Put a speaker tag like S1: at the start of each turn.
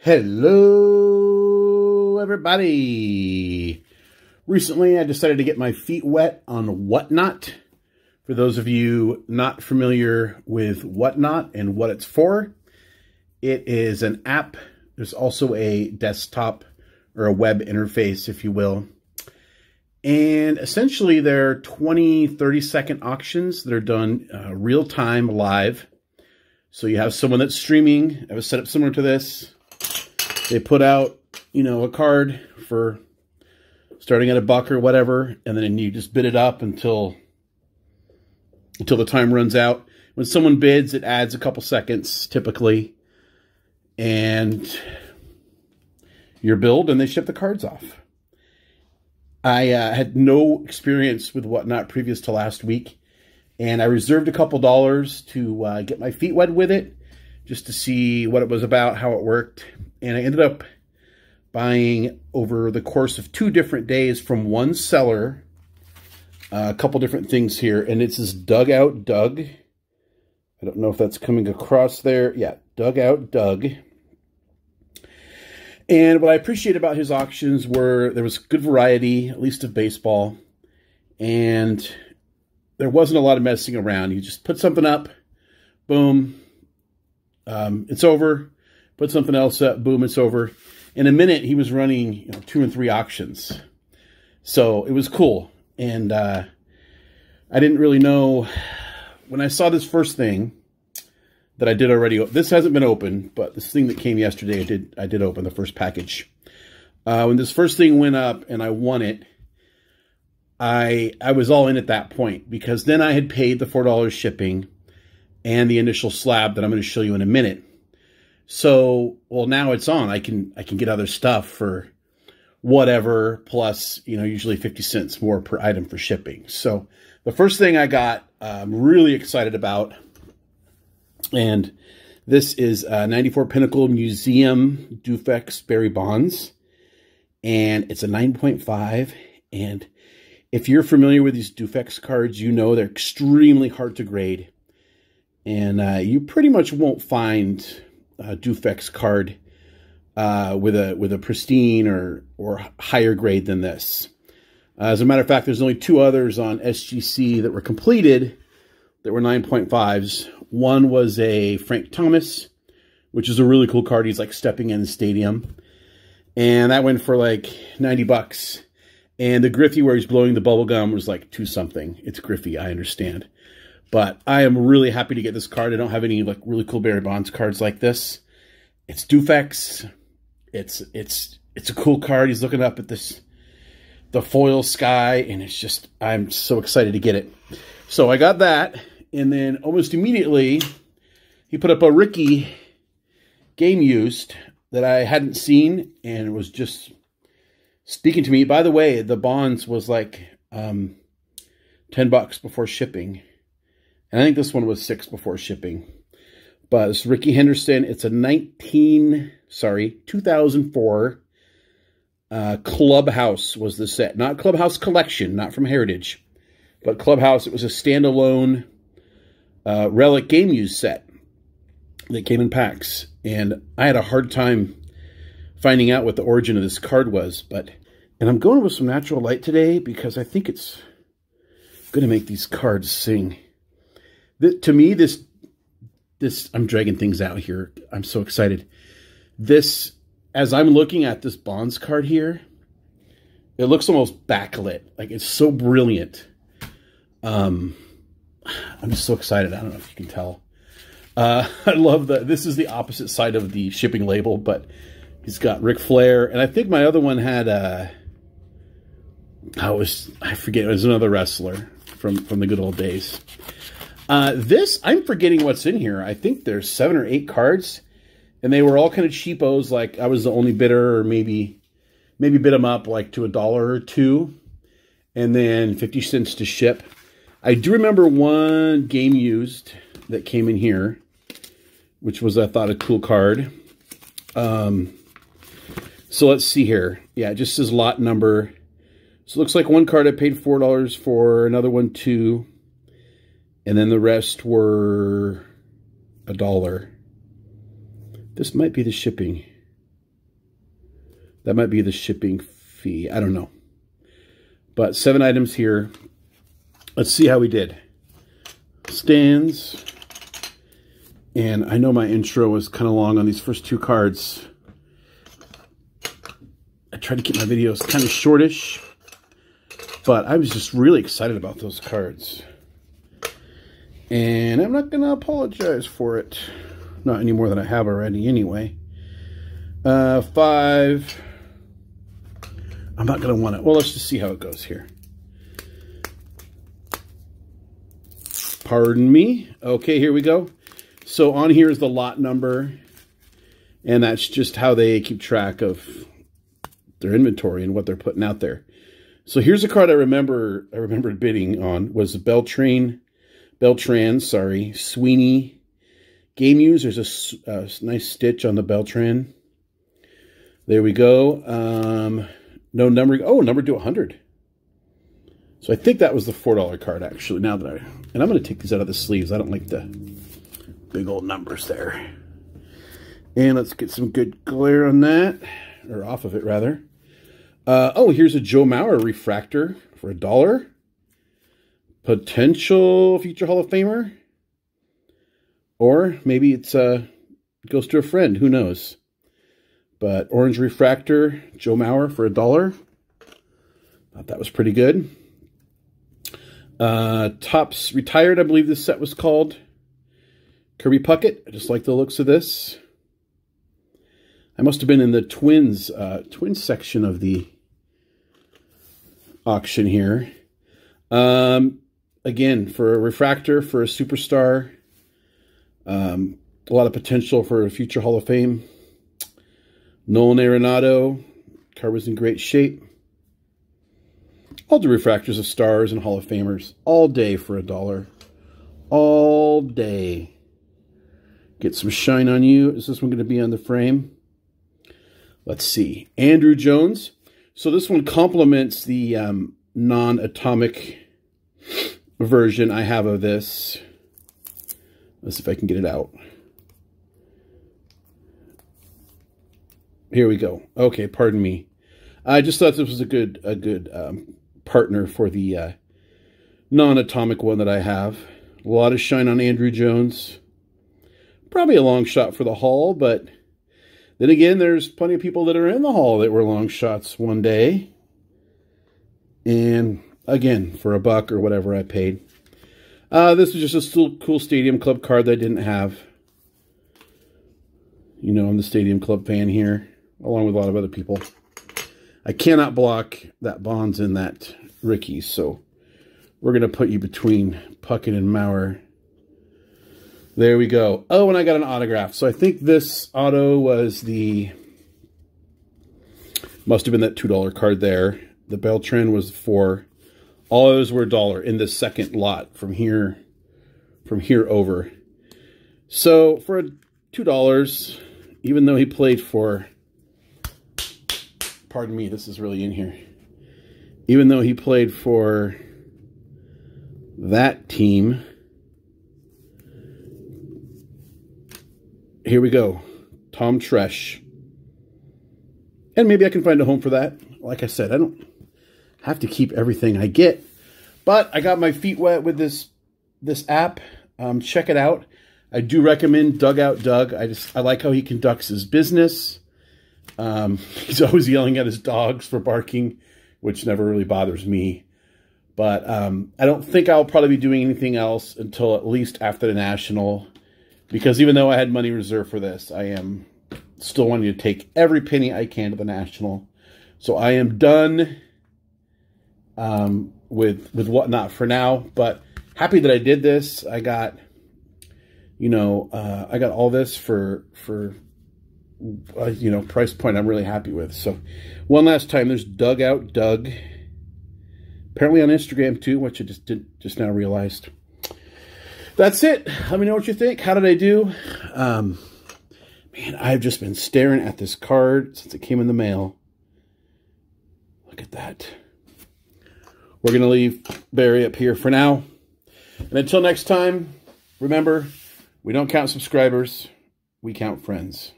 S1: Hello, everybody. Recently, I decided to get my feet wet on Whatnot. For those of you not familiar with Whatnot and what it's for, it is an app. There's also a desktop or a web interface, if you will. And essentially, they're 20, 30-second auctions that are done real-time, live. So you have someone that's streaming. I have a setup similar to this. They put out, a card for starting at $1 or whatever, and then you just bid it up until the time runs out. When someone bids, it adds a couple seconds, typically, and you're billed, and they ship the cards off. I had no experience with Whatnot previous to last week, and I reserved a couple dollars to get my feet wet with it, just to see what it was about, how it worked. And I ended up buying, over the course of 2 different days from one seller, a couple different things here. And it's this Dugout Doug. I don't know if that's coming across there. Yeah, Dugout Doug. And what I appreciate about his auctions were there was good variety, at least of baseball. And there wasn't a lot of messing around. You just put something up, boom, it's over. Put something else up, boom, it's over. In a minute, he was running 2 and 3 auctions. So it was cool. And I didn't really know, when I saw this first thing that I did already, this hasn't been opened, but this thing that came yesterday, I did open the first package. When this first thing went up and I won it, I was all in at that point, because then I had paid the $4 shipping and the initial slab that I'm going to show you in a minute. So, well, now it's on. I can get other stuff for whatever, plus, usually 50 cents more per item for shipping. So the first thing I got, I'm really excited about. And this is 94 Pinnacle Museum Dufex Barry Bonds. And it's a 9.5. And if you're familiar with these Dufex cards, they're extremely hard to grade. And you pretty much won't find a Dufex card with a pristine or higher grade than this. As a matter of fact, there's only 2 others on SGC that were completed that were 9.5s. One was a Frank Thomas, which is a really cool card. He's like stepping in the stadium. And that went for like $90. And the Griffey where he's blowing the bubble gum was like 2 something. It's Griffey, I understand. But I am really happy to get this card. I don't have any really cool Barry Bonds cards like this. It's Dufex. It's a cool card. He's looking up at the foil sky, and it's just, I'm so excited to get it. So I got that, and then almost immediately he put up a Ricky game used that I hadn't seen, and it was just speaking to me. By the way, the Bonds was like $10 before shipping. And I think this one was $6 before shipping. But it's Ricky Henderson. It's a 2004 Clubhouse was the set. Not Clubhouse Collection, not from Heritage. But Clubhouse, it was a standalone relic game use set that came in packs. And I had a hard time finding out what the origin of this card was. And I'm going with some natural light today because I think it's going to make these cards sing. To me, this I'm dragging things out here. I'm so excited. This, as I'm looking at this Bonds card here, it looks almost backlit. Like, it's so brilliant. I'm just so excited. I don't know if you can tell. I love this is the opposite side of the shipping label, but he's got Ric Flair. And I think my other one had, I forget, it was another wrestler from the good old days. This, I'm forgetting what's in here. I think there's 7 or 8 cards, and they were all kind of cheapos. Like, I was the only bidder, or maybe bid them up like to $1 or $2, and then 50 cents to ship. I do remember one game used that came in here, which was, I thought, a cool card. So let's see here. Yeah, it just says lot number. So it looks like one card I paid $4 for, another one $2. And then the rest were $1. This might be the shipping. That might be the shipping fee. I don't know. But 7 items here. Let's see how we did. Stands. And I know my intro was kind of long on these first 2 cards. I try to keep my videos kind of shortish. But I was just really excited about those cards. And I'm not going to apologize for it. Not any more than I have already anyway. 5. I'm not going to want it. Well, let's just see how it goes here. Pardon me. Okay, here we go. So on here is the lot number. And that's just how they keep track of their inventory and what they're putting out there. So here's a card I remembered bidding on was the Beltran, Sweeney Game Use. There's a nice stitch on the Beltran. There we go. No numbering. Oh, numbered to 100. So I think that was the $4 card, actually. Now that and I'm going to take these out of the sleeves. I don't like the big old numbers there. And let's get some good glare on that, or off of it rather. Oh, here's a Joe Mauer refractor for $1. Potential future Hall of Famer. Or maybe it's goes to a friend. Who knows? But orange refractor, Joe Mauer for $1. Thought that was pretty good. Topps Retired, I believe this set was called. Kirby Puckett. I just like the looks of this. I must have been in the Twins section of the auction here. Again, for a refractor, for a superstar. A lot of potential for a future Hall of Fame. Nolan Arenado. Card was in great shape. All the refractors of stars and Hall of Famers. All day for $1. All day. Get some shine on you. Is this one going to be on the frame? Let's see. Andrew Jones. So this one complements the non-atomic version I have of this. Let's see if I can get it out. Here we go. Okay, pardon me. I just thought this was a good partner for the non-atomic one that I have. A lot of shine on Andrew Jones. Probably a long shot for the Hall, but then again, there's plenty of people that are in the Hall that were long shots one day. And again, for $1 or whatever I paid. This was just a still cool Stadium Club card that I didn't have. You know, I'm the Stadium Club fan here, along with a lot of other people. I cannot block that Bonds and that Ricky, so we're going to put you between Puckett and Mauer. There we go. Oh, and I got an autograph. So I think this auto was must have been that $2 card there. The Beltran was $4. All those were $1 in the second lot from here over. So for $2, even though he played for, pardon me, this is really in here. Even though he played for that team, here we go. Tom Tresh. And maybe I can find a home for that. Like I said, I don't have to keep everything I get. But I got my feet wet with this app. Check it out. I do recommend Dugout Doug. I like how he conducts his business. He's always yelling at his dogs for barking, which never really bothers me. But I don't think I'll probably be doing anything else until at least after the National. Because even though I had money reserved for this, I am still wanting to take every penny I can to the National. So I am done with whatnot for now. But happy that I did this. I got, you know, I got all this for you know, price point I'm really happy with. So one last time, there's Dugout Doug. Apparently on Instagram too, which I just now realized. That's it. Let me know what you think. How did I do? Man, I've just been staring at this card since it came in the mail. Look at that. We're going to leave Barry up here for now. And until next time, remember, we don't count subscribers. We count friends.